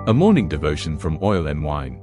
A morning devotion from Oil and Wine.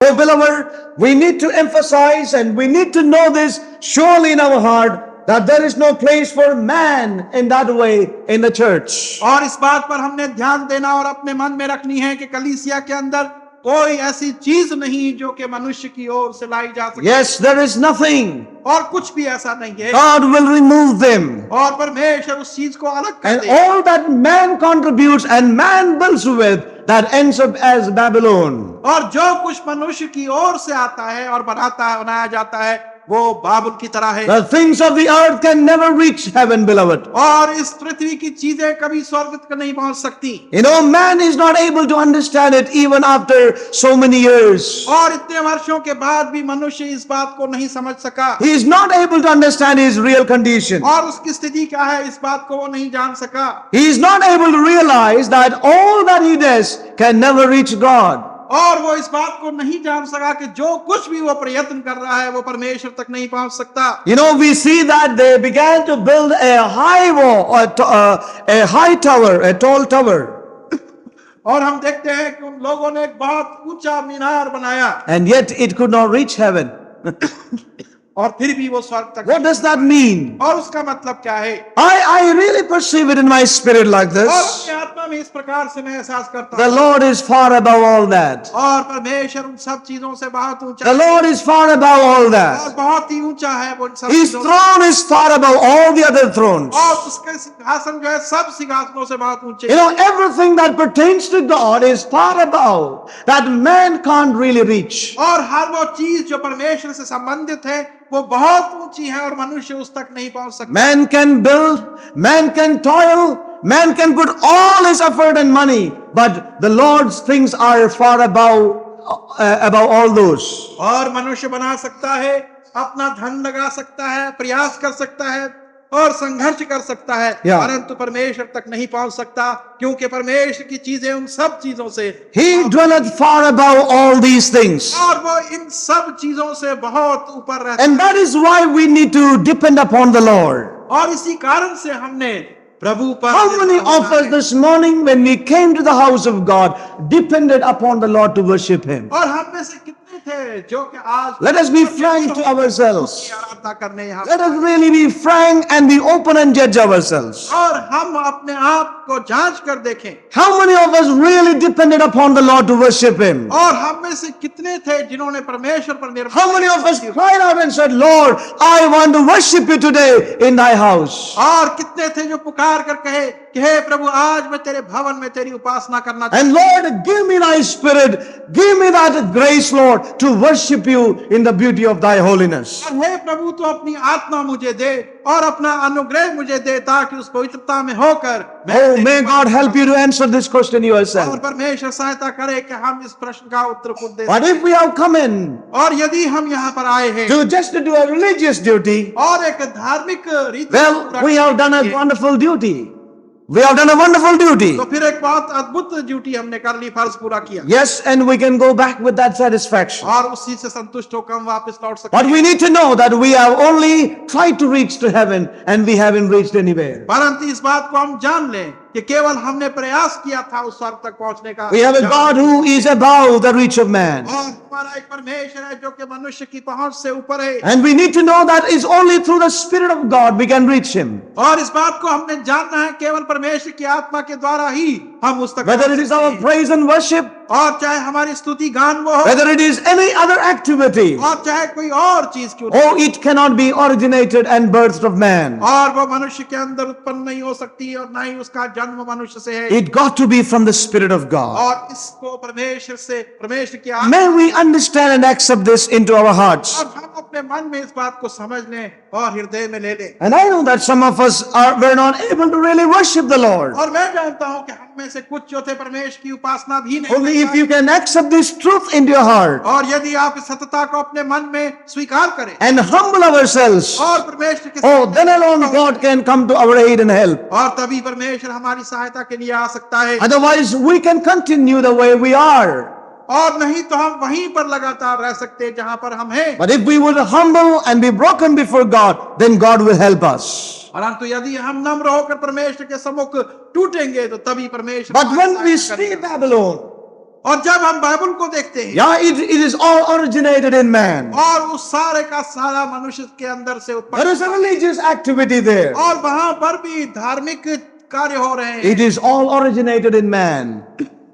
So, beloved, we need to emphasize and we need to know this surely in our heart that there is no place for man in that way in the church. और इस बात पर हमने ध्यान देना और अपने मन में रखनी है कि कलीसिया के अंदर कोई ऐसी चीज नहीं जो कि मनुष्य की ओर से लाई जा सके। Yes, there is nothing. और कुछ भी ऐसा नहीं है। God will remove them. और परमेश्वर उस चीज को अलग कर And देगा। all that man contributes and man builds with, that ends up as Babylon. और जो कुछ मनुष्य की ओर से आता है और बनाया जाता है वो बाबुल की तरह है। The things of the earth can never reach heaven, beloved. और इस पृथ्वी की चीजें कभी स्वर्ग तक नहीं पहुंच सकती। You know, man is not able to understand it even after so many years. और इतने वर्षों के बाद भी मनुष्य इस बात को नहीं समझ सका। He is not able to understand his real condition. और उसकी स्थिति क्या है इस बात को वो नहीं जान सका। He is not able to realize that all that he does can never reach God. और वो इस बात को नहीं जान सका कि जो कुछ भी वो प्रयत्न कर रहा है वो परमेश्वर तक नहीं पहुंच सकता। You know, we see that they began to build a high wall, a high tower, a tall tower. और हम देखते हैं कि उन लोगों ने एक बहुत ऊंचा मीनार बनाया And yet it could not reach heaven. और फिर भी वो स्वर्ग तक। What does that mean? और उसका मतलब क्या है? I really perceive it in my spirit like और this. अपनी आत्मा में इस प्रकार से मैं एहसास करता The हूँ। Lord is far above all that. और परमेश्वर उन सब चीजों से बहुत ऊंचा The है। Lord is far above all और that. बहुत ही ऊंचा है वो उन सब His चीजों से। throne is far above all the other thrones. और उसके सिंहासन जो है सब सिंहासनों से बहुत ऊंचे You know, everything that pertains to God is far above that man can't really reach. और हर वो चीज जो परमेश्वर से संबंधित है वो बहुत ऊंची है और मनुष्य उस तक नहीं पहुंच सकता। Man can build, man can toil, man can put all his effort and money, but the Lord's things are far above all those. और मनुष्य बना सकता है, अपना धन लगा सकता है, प्रयास कर सकता है और संघर्ष कर सकता है, Yeah. परंतु परमेश्वर तक नहीं पहुंच सकता क्योंकि परमेश्वर की चीजें उन सब चीजों से He dwelleth far above all these things. और वो इन सब चीजों से बहुत ऊपर रहता And that is why we need to depend upon the Lord. है। और इसी कारण से हमने प्रभु पर How many of us this morning when we came to the house of God depended upon the Lord to worship Him? और हम में से कितने थे जो कि आज Let us be frank to ourselves. उसकी आराधना करने यहाँ Let us really be frank and be open and judge ourselves. और हम अपने आप को जांच कर देखें How many of us really depended upon the Lord to worship Him? और हम में से कितने थे जिन्होंने परमेश्वर पर निर्भर How many of us cried out and said, Lord, I want to worship you today in thy house? और कितने थे जो पुकार कर कहे कि हे प्रभु आज मैं तेरे भवन में तेरी उपासना करना चाहता And Lord, give me thy spirit, give me that grace, Lord, to worship you in the beauty of thy holiness. हूं। हे प्रभु तू अपनी आत्मा मुझे दे और अपना अनुग्रह मुझे दे ताकि उस पवित्रता में होकर Oh, may God help you to answer this question और yourself. परमेश्वर सहायता करे कि हम इस प्रश्न का उत्तर खुद दे But if we have come in और यदि हम यहाँ पर आए हैं to just to do a religious duty, और एक धार्मिक रीति well, we have done a wonderful duty. We have done a wonderful duty. तो फिर एक बहुत अद्भुत ड्यूटी हमने कर ली, फर्ज पूरा किया Yes, and we can go back with that satisfaction. और उसी से संतुष्ट होकर हम वापस लौट सकते But हैं। we need to know that we have only tried to reach to heaven and we haven't reached anywhere. परंतु इस बात को हम जान लें कि केवल हमने प्रयास किया था उस स्वर्ग तक पहुंचने का। We have a God who is above the reach of man. और हमारा एक परमेश्वर है जो कि मनुष्य की पहुंच से ऊपर है And we need to know that it's only through the Spirit of God we can reach Him. और इस बात को हमने जानना है केवल परमेश्वर की आत्मा के द्वारा ही हम उस तक Whether पहुंच it is सकते our हैं। praise and worship, और चाहे हमारी स्तुति गान वो हो whether it is any other activity, और चाहे कोई और चीज क्यों oh, it cannot be originated and birthed of man. और वो मनुष्य के अंदर उत्पन्न नहीं हो सकती और ना ही उसका जन्म मनुष्य से है It got to be from the Spirit of God. और इसको परमेश्वर की आत्मा May we understand and accept this into our hearts. और हम अपने मन में इस बात को समझ लें और हृदय में ले लें। And I know that some of us were not able to really worship the Lord. और मैं जानता हूं कि हम में से कुछ जो थे परमेश्वर की उपासना भी नहीं Only कर if you पाए। can accept this truth into your heart और यदि आप इस सत्यता को अपने मन में स्वीकार करें and humble ourselves, और परमेश्वर के oh, सामने then alone God can come to our aid and help. और तभी परमेश्वर हमारी सहायता के लिए आ सकता है Otherwise, we can continue the way we are. और नहीं तो हम वहीं पर लगातार रह सकते हैं जहां पर हम हैं। But if we would humble and be broken before God, then God will help us. परंतु यदि हम नम्र होकर परमेश्वर के सम्मुख टूटेंगे तो तभी परमेश्वर But हमारी when we सहायता see करेगा। Babylon, और जब हम बाइबल को देखते हैं yeah, it is all originated in man. और उस सारे का सारा मनुष्य के अंदर से There उत्पन्न is a religious activity there. और वहां पर भी धार्मिक कार्य हो रहे हैं It is all originated in man.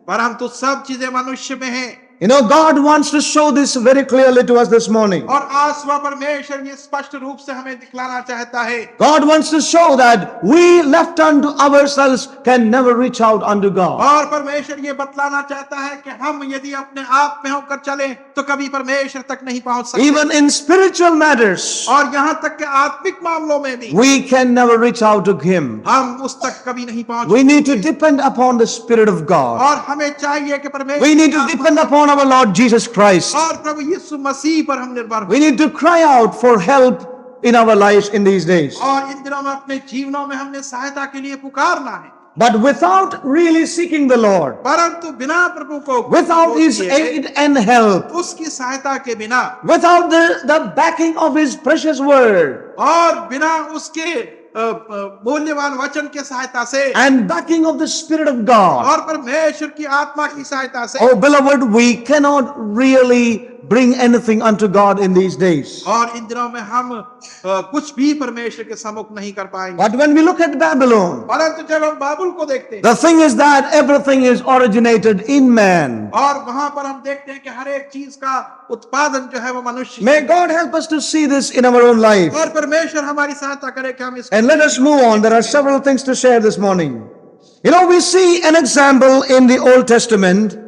परंतु सब चीजें मनुष्य में हैं You know, God wants to show this very clearly to us this morning. और आज सुबह परमेश्वर ये स्पष्ट रूप से हमें दिखलाना चाहता है God wants to show that we left unto ourselves can never reach out unto God. और परमेश्वर ये बतलाना चाहता है कि हम यदि अपने आप में होकर चले तो कभी परमेश्वर तक नहीं पहुंच सकते Even in spiritual matters, और यहाँ तक के आत्मिक मामलों में भी we can never reach out to Him. हम उस तक कभी नहीं पहुंच We need to depend upon the Spirit of God. और हमें चाहिए कि परमेश्वर We need to depend upon our Lord Jesus Christ. और प्रभु यीशु मसीह पर हम निर्भर हो We need to cry out for help in our lives in these days. और इन दिनों में अपने जीवनों में हमने सहायता के लिए पुकारना है But without really seeking the Lord, परंतु बिना प्रभु को without His aid and help, उसकी सहायता के बिना without the backing of His precious word, और बिना उसके मूल्यवान वचन के सहायता से and backing of the Spirit of God, और परमेश्वर की आत्मा की सहायता से oh beloved, we cannot really bring anything unto God in these days. और इन दिनों में हम कुछ भी परमेश्वर के सम्मुख नहीं कर पाएंगे But when we look at Babylon, परंतु जब हम बाबुल को देखते हैं the thing is that everything is originated in man. और वहां पर हम देखते हैं कि हर एक चीज का उत्पादन जो है वो मनुष्य May God help us to see this in our own life. और परमेश्वर हमारी सहायता करे कि हम इसको And let us move on. There are several things to share this morning. You know, we see an example in the Old Testament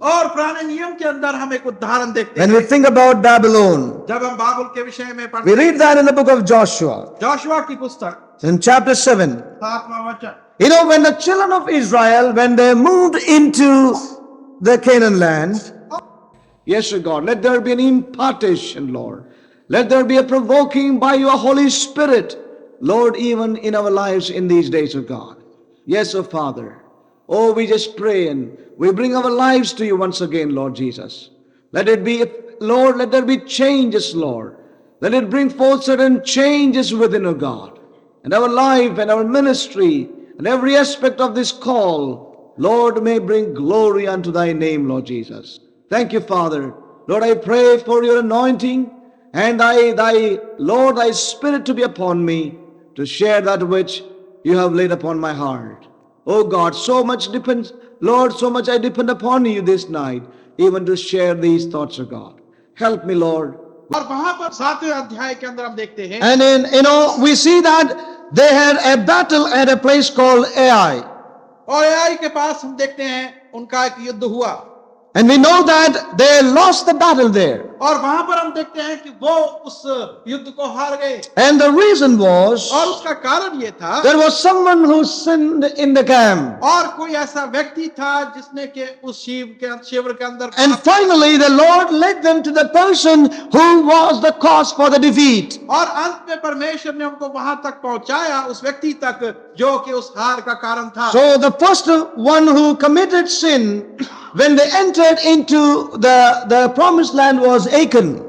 और पुराने नियम के अंदर हम एक उदाहरण देखते when हैं we think about Babylon. जब हम बाबुल के विषय में We पढ़ते read that in the book of Joshua, Joshua की पुस्तक in chapter 7. 7वां वचन You know, when the children of Israel, when they moved into the Canaan land, yes, God, let there be an impartation, Lord. Let there be a provoking by your Holy Spirit, Lord, even in our lives in these days of God. Yes, oh Father. Oh, we just pray and we bring our lives to you once again, Lord Jesus. Let it be, Lord, let there be changes, Lord. Let it bring forth certain changes within, oh God. And our life and our ministry and every aspect of this call, Lord, may bring glory unto thy name, Lord Jesus. Thank you, Father. Lord, I pray for your anointing and thy Lord, thy Spirit to be upon me to share that which you have laid upon my heart. Oh God, so much depends, Lord, so much I depend upon you this night, even to share these thoughts of God. Help me, Lord. और वहां पर 7वें अध्याय के अंदर हम देखते हैं And in, we see that they had a battle at a place called Ai. और एआई के पास हम देखते हैं उनका एक युद्ध हुआ And we know that they lost the battle there. और वहां पर हम देखते हैं कि वो उस युद्ध को हार गए And the reason was और उसका कारण ये था there was someone who sinned in the camp. और कोई ऐसा व्यक्ति था जिसने के उस शिविर के अंदर And finally the Lord led them to the person who was the cause for the defeat. और अंत में परमेश्वर ने उनको वहां तक पहुंचाया उस व्यक्ति तक जो कि उस हार का कारण था So the first one who committed sin when they entered into the promised land was Achan.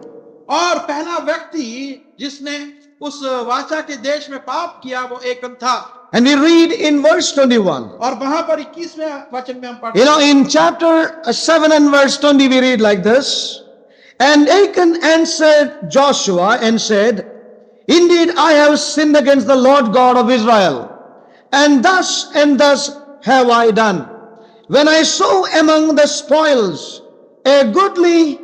और पहला व्यक्ति जिसने उस वाचा के देश में पाप किया वो एकन था And we read in verse 21. और वहां पर 21वें वचन में हम पढ़ते You know, in chapter 7 and verse 20 we read like this. And Achan answered Joshua and said, Indeed I have sinned against the Lord God of Israel, and thus have I done. When I saw among the spoils a goodly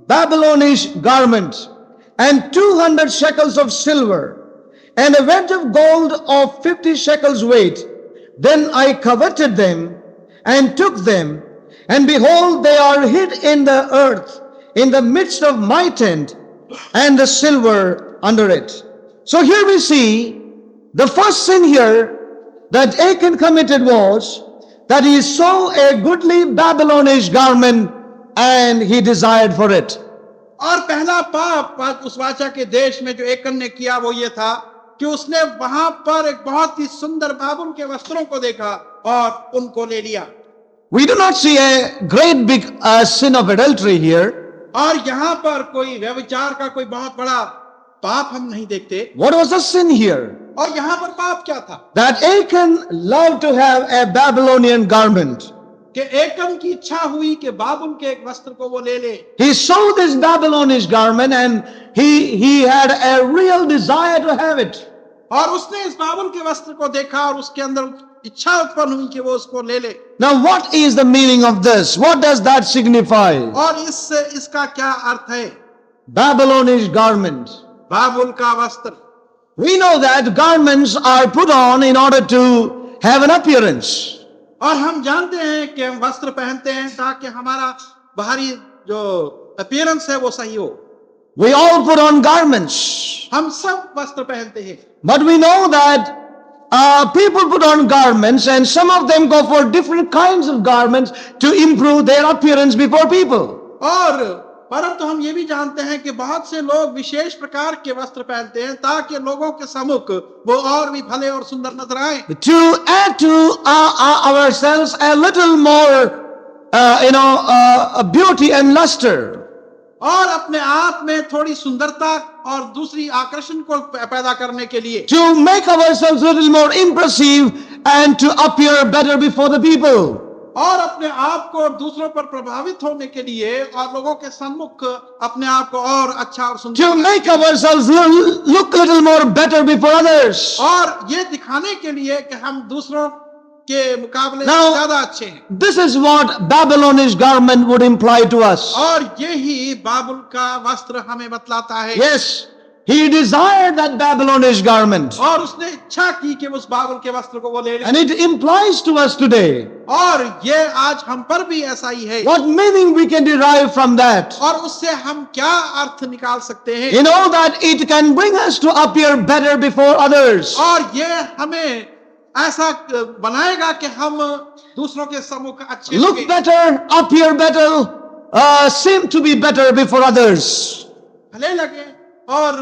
Babylonish garment, and 200 shekels of silver, and a wedge of gold of 50 shekels weight, then I coveted them, and took them, and behold, they are hid in the earth, in the midst of my tent, and the silver under it. So here we see, the first sin here that Achan committed was, that he saw a goodly Babylonish garment and he desired for it. और पहला पाप उस वाचा के देश में जो एकन ने किया वो ये था कि उसने वहां पर एक बहुत ही सुंदर बाबुल के वस्त्रों को देखा और उनको ले लिया We do not see a great big sin of adultery here. और यहाँ पर कोई व्यभिचार का कोई बहुत बड़ा पाप हम नहीं देखते What was the sin here? और यहाँ पर पाप क्या था That Achan loved to have a Babylonian garment. कि एकन की इच्छा हुई कि बाबुल के एक वस्त्र को वो ले ले। He saw this Babylonish garment and he had a real desire to have it. और उसने इस बाबुल के वस्त्र को देखा और उसके अंदर इच्छा उत्पन्न हुई कि वो उसको ले ले। Now what is the meaning of this? What does that signify? और इसका क्या अर्थ है? Babylonish garment. बाबुल का वस्त्र। We know that garments are put on in order to have an appearance. और हम जानते हैं कि हम वस्त्र पहनते हैं ताकि हमारा बाहरी जो अपीयरेंस है वो सही हो। We all put on garments. हम सब वस्त्र पहनते हैं। But we know that people put on garments and some of them go for different kinds of garments to improve their appearance before people. और परंतु हम ये भी जानते हैं कि बहुत से लोग विशेष प्रकार के वस्त्र पहनते हैं ताकि लोगों के सम्मुख वो और भी भले और सुंदर नजर आए। To add to ourselves a little more, beauty and luster. और अपने आप में थोड़ी सुंदरता और दूसरी आकर्षण को पैदा करने के लिए। To make ourselves a little more impressive and to appear better before the people. और अपने आप को दूसरों पर प्रभावित होने के लिए और लोगों के सम्मुख अपने आप को और अच्छा और सुंदर। To make ourselves look a little more better before others. और ये दिखाने के लिए कि हम दूसरों के मुकाबले ज्यादा अच्छे हैं। This is what Babylonish garment would imply to us. और यही बाबुल का वस्त्र हमें बतलाता है। Yes, he desired that Babylonish garment. और उसने इच्छा की कि उस बाबुल के वस्त्र को वो ले ले। And it implies to us today. और ये आज हम पर भी ऐसा ही है। What meaning we can derive from that? और उससे हम क्या अर्थ निकाल सकते हैं? You know that it can bring us to appear better before others. और ये हमें ऐसा बनाएगा कि हम दूसरों के सम्मुख अच्छे Look better, appear better, seem to be better before others. भले लगे और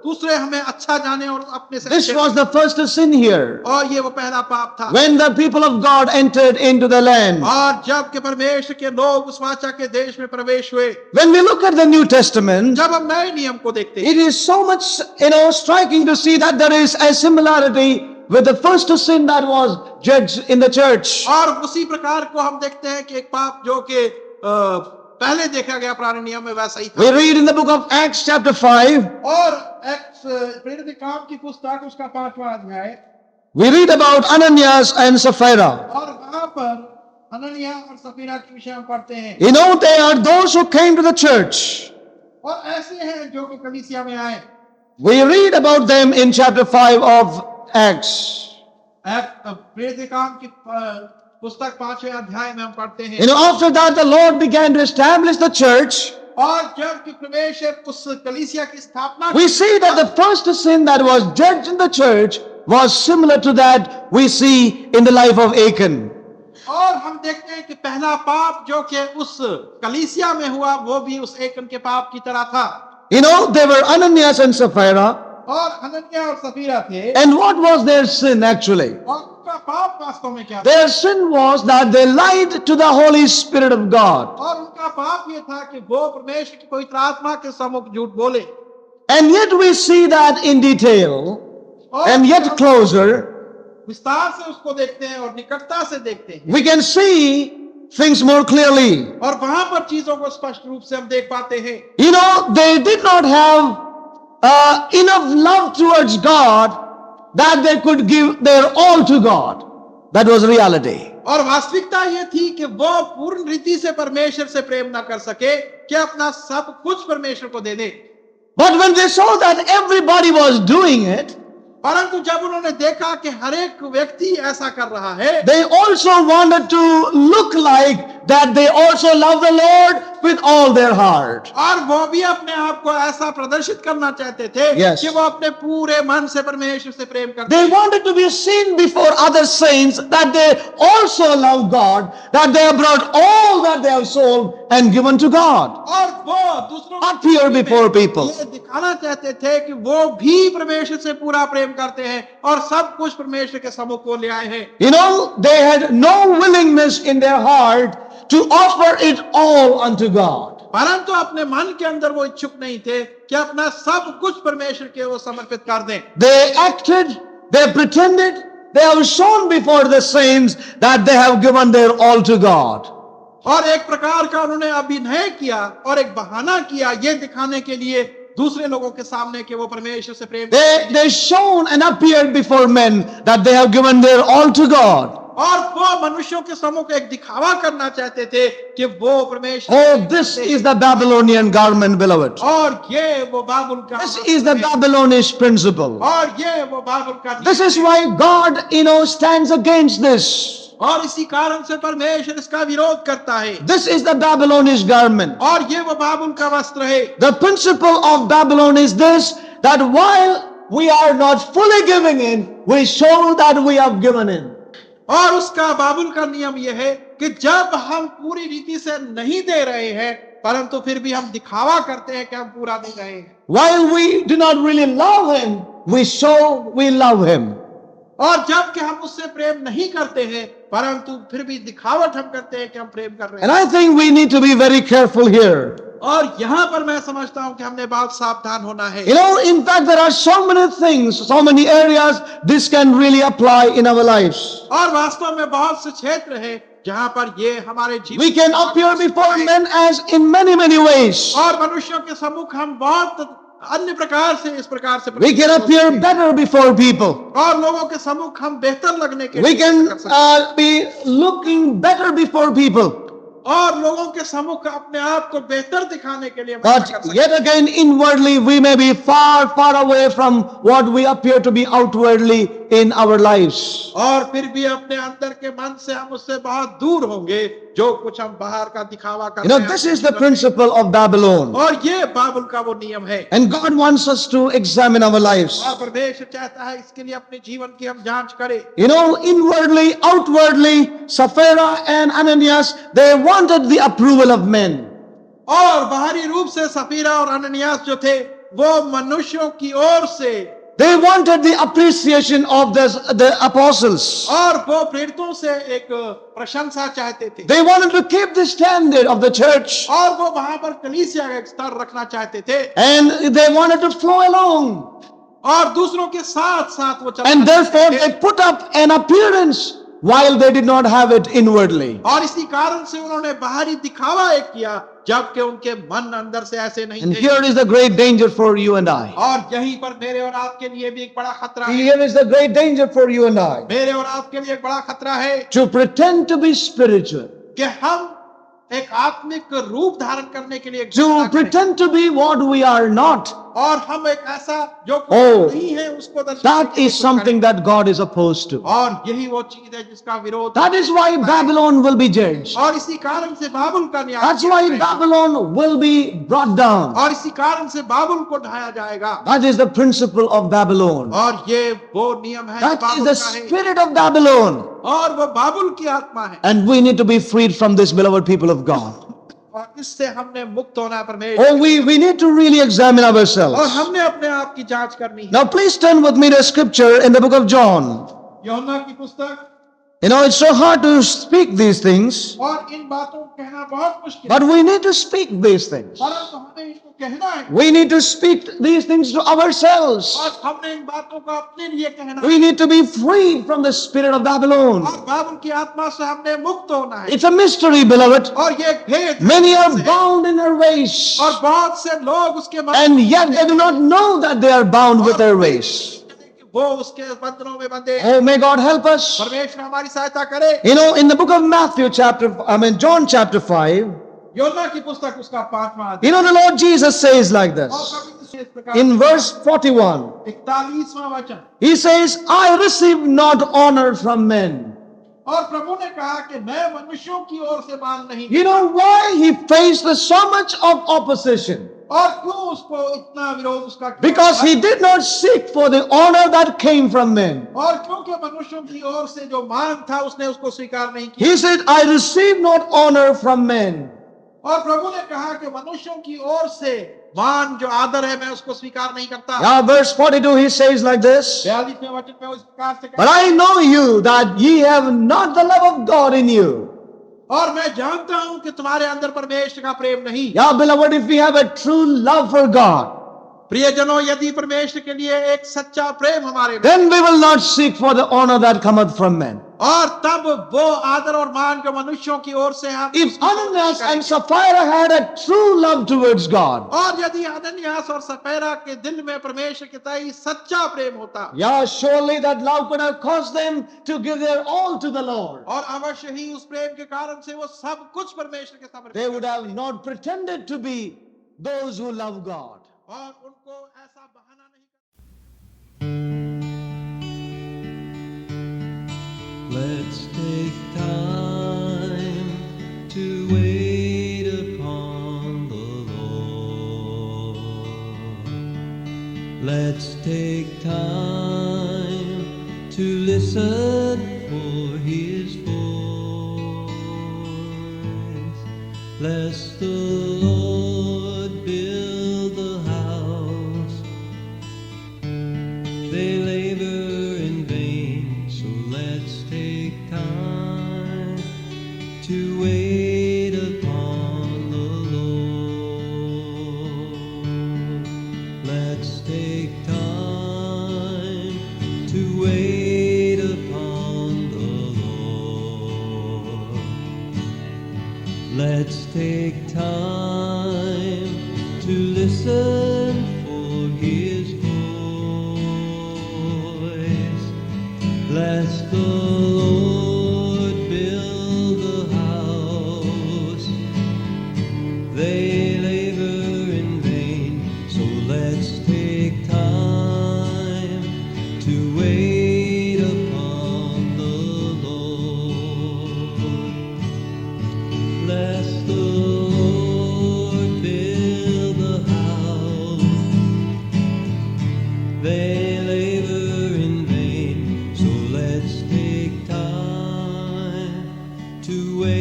दूसरे हमें अच्छा जाने और अपने से। This was the first sin here. और ये वो पहला पाप था। When the people of God entered into the land. और जब के परमेश्वर के लोग उस वाचा के देश में प्रवेश हुए। When we look at the New Testament, जब हम नए नियम को देखते हैं, it is so much, striking to see that there is a similarity with the first sin that was judged in the church. और उसी प्रकार को हम देखते हैं कि एक पाप जो कि पहले देखा गया पुराने नियम में वैसा ही था। We read in the book of Acts chapter 5. और प्रेरित काम की पुस्तक उसका 5वां अध्याय। We read about Ananias and Sapphira. और वहां पर अननिया और सफीरा के विषय में पढ़ते हैं। You know, they are those who came to the church. और ऐसे हैं जो कि कलीसिया में आए। We read about them in chapter 5 of Acts. प्रेरित काम की पुस्तक 5वें अध्याय में हम पढ़ते हैं। You know, after that the Lord began to establish the church. और जब कि परमेश्वर उस कलीसिया की स्थापना, we see that the first sin that was judged in the church was similar to that we see in the life of Achan. और हम देखते हैं कि पहला पाप जो कि उस कलीसिया में हुआ वो भी उस एकन के पाप की तरह था। You know, they were Ananias and Sapphira. और हनन्याह और सफीरा थे। And what was their sin actually? और उनका पाप वास्तव में क्या था? Their sin was that they lied to the Holy Spirit of God. और उनका पाप ये था कि वो परमेश्वर की पवित्र आत्मा के सम्मुख झूठ बोले। And yet we see that in detail and yet closer. विस्तार से उसको देखते हैं और निकटता से देखते हैं। We can see things more clearly. और वहां पर चीजों को स्पष्ट रूप से हम देख पाते हैं। You know, they did not have enough love towards God that they could give their all to God. That was reality. और वास्तविकता ये थी कि वो पूर्ण रीति से परमेश्वर से प्रेम ना कर सके कि अपना सब कुछ परमेश्वर को दे दे। But when they saw that everybody was doing it, परंतु जब उन्होंने देखा कि हर एक व्यक्ति ऐसा कर रहा है, they also wanted to look like that they also love the Lord with all their heart. और वो भी अपने आप को ऐसा प्रदर्शित करना चाहते थे Yes. कि वो अपने पूरे मन से परमेश्वर से प्रेम करते They हैं। wanted to be seen before other saints that they also love God, that they have brought all that they have sold and given to God. और वो दूसरों को Appear before people. ये दिखाना चाहते थे कि वो भी परमेश्वर से पूरा प्रेम करते हैं और सब कुछ परमेश्वर के सम्मुख को ले आए हैं। You know, they had no willingness in their heart to offer it all unto God. परंतु अपने मन के अंदर वो इच्छुक नहीं थे कि अपना सब कुछ परमेश्वर के वो समर्पित कर दें। They acted, they pretended, they have shown before the saints that they have given their all to God. और एक प्रकार का उन्होंने अभिनय किया और एक बहाना किया ये दिखाने के लिए दूसरे लोगों के सामने कि वो परमेश्वर से प्रेम They shone and appeared before men that they have given their all to God. और वो मनुष्यों के सम्मुख एक दिखावा करना चाहते थे कि वो परमेश्वर Oh, this is the Babylonian garment, beloved. और ये वो बाबुल का This is the Babylonish principle. और ये वो बाबुल का This is why God, stands against this. और इसी कारण से परमेश्वर इसका विरोध करता है This is the Babylonish garment. और ये वो बाबुल का वस्त्र है The principle of Babylon is this, that while we are not fully giving in, we show that we have given in. और उसका बाबुल का नियम यह है कि जब हम पूरी रीति से नहीं दे रहे हैं परंतु फिर भी हम दिखावा करते हैं कि हम पूरा दे रहे हैं While we do not really love him, we show we love him. और जब कि हम उससे प्रेम नहीं करते हैं परंतु फिर भी दिखावट हम करते हैं कि हम प्रेम कर रहे And हैं I think we need to be very careful here. और यहाँ पर मैं समझता हूँ कि हमने बहुत सावधान होना है In fact, there are so many things, so many areas this can really apply in our lives. और वास्तव में बहुत से क्षेत्र है जहाँ पर ये हमारे जीवन We can appear before men as in many, many ways. और मनुष्यों के सम्मुख हम बहुत अन्य प्रकार से इस प्रकार से We can appear better before people. और लोगों के सम्मुख हम बेहतर लगने के We लिए can कर सकते हैं। be looking better before people. और लोगों के सम्मुख अपने आप को बेहतर दिखाने के लिए हम ऐसा कर But सकते yet again, inwardly, we may be far, far away from what we appear to be outwardly in our lives. हैं। और फिर भी अपने अंदर के मन से हम उससे बहुत दूर होंगे जो कुछ हम बाहर का दिखावा करते हैं This is the principle of Babylon. और ये बाबुल का वो नियम है And God wants us to examine our lives. और परमेश्वर चाहता है इसके लिए अपने जीवन की हम जांच करें Inwardly, outwardly, Sapphira and Ananias, they wanted the approval of men. और बाहरी रूप से सफीरा और अननियास जो थे वो मनुष्यों की ओर से They wanted the appreciation of the apostles. और वो प्रेरितों से एक प्रशंसा चाहते थे They wanted to keep the standard of the church. और वो वहां पर कलीसिया का एक स्तर रखना चाहते थे And they wanted to flow along. और दूसरों के साथ साथ वो And चलना therefore चाहते they थे put up an appearance while they did not have it inwardly. और इसी कारण से उन्होंने बाहरी दिखावा एक किया जबकि उनके मन अंदर से ऐसे नहीं And थे here is the great danger for you and I. और यहीं पर मेरे और आपके लिए भी एक बड़ा खतरा है Here is the great danger for you and I. मेरे और आपके लिए एक बड़ा खतरा है To pretend to be spiritual. कि हम एक आत्मिक रूप धारण करने के लिए To pretend to be what we are not. और हम एक ऐसा जो कुछ Oh, नहीं है उसको दर्शाने That की is कोशिश something करें। that God is opposed to. और यही वो चीज है जिसका विरोध That is why Babylon will be judged. और इसी कारण से बाबुल का न्याय That's किया why जाएगा। Babylon will be brought down. और इसी कारण से बाबुल को ढाया जाएगा That is the principle of Babylon. और ये वो नियम है जो That is बाबुल the का है spirit of Babylon. और वो बाबुल की आत्मा है And we need to be freed from this, beloved people of God. और इससे हमने मुक्त होना है परमेश्वर Oh, we need to really examine और ourselves. हमने अपने आप की जांच करनी है Now, please turn with me to scripture in the book of John. यूहन्ना की पुस्तक It's so hard to speak these things, और इन बातों को कहना बहुत मुश्किल but we need to speak these things. परंतु हमें इनको कहना है We need to speak these things to ourselves. और हमने इन बातों को अपने लिए कहना है We need to be freed from the spirit of Babylon. और बाबुल की आत्मा से हमने मुक्त होना है It's a mystery, beloved. और ये एक भेद Many are है। bound in their ways, और बहुत से लोग उसके and yet they do not know that they are bound with their ways. वो उसके बंधनों में बंधे Oh, may God help us. परमेश्वर हमारी सहायता करे In the book of Matthew, John chapter 5, यूहन्ना की पुस्तक उसका 5वां अध्याय the Lord Jesus says like this. और प्रभु यीशु इस प्रकार In verse 41, 41वां वचन He says, I receive not honor from men. और प्रभु ने कहा कि मैं मनुष्यों की ओर से मान नहीं You know why He faced so much of opposition? और क्यों उसको इतना विरोध उसका क्यों Because था? He did not seek for the honor that came from men. और क्योंकि मनुष्यों की ओर से जो मान था उसने उसको स्वीकार नहीं किया He said, I receive not honor from men. और प्रभु ने कहा कि मनुष्यों की ओर से मान जो आदर है मैं उसको स्वीकार नहीं करता Now, verse 42, He says like this. 42वें वचन में उस प्रकार से But I know you that ye have not the love of God in you. और मैं जानता हूं कि तुम्हारे अंदर परमेश्वर का प्रेम नहीं Yeah, beloved, if we have a true love for God, प्रियजनों, यदि परमेश्वर के लिए एक सच्चा प्रेम हमारे में, then we will not seek for the honor that cometh from men. और तब वो आदर और मान जो मनुष्यों की ओर से हम If Ananias and Sapphira had a true love towards God, और यदि अनन्यास और सपेरा के दिल में परमेश्वर के तई सच्चा प्रेम होता, yeah, surely that love could have caused them to give their all to the Lord. और अवश्य ही उस प्रेम के कारण से वो सब कुछ परमेश्वर के समर्पित They would करते have not pretended to be those who love God. और उनको ऐसा बहाना नहीं Let's take time to wait upon the Lord. Let's take time to listen for His voice. Lest the Lord build the house, they labor in vain. So let's take time to wait upon the Lord. Let's take time to wait upon the Lord. Let's take time to listen for His voice. Lest the Lord build the house, they labor in vain. So let's take time to wait upon the Lord. Lest the Lord build the house, they labor in vain. So let's take time to wait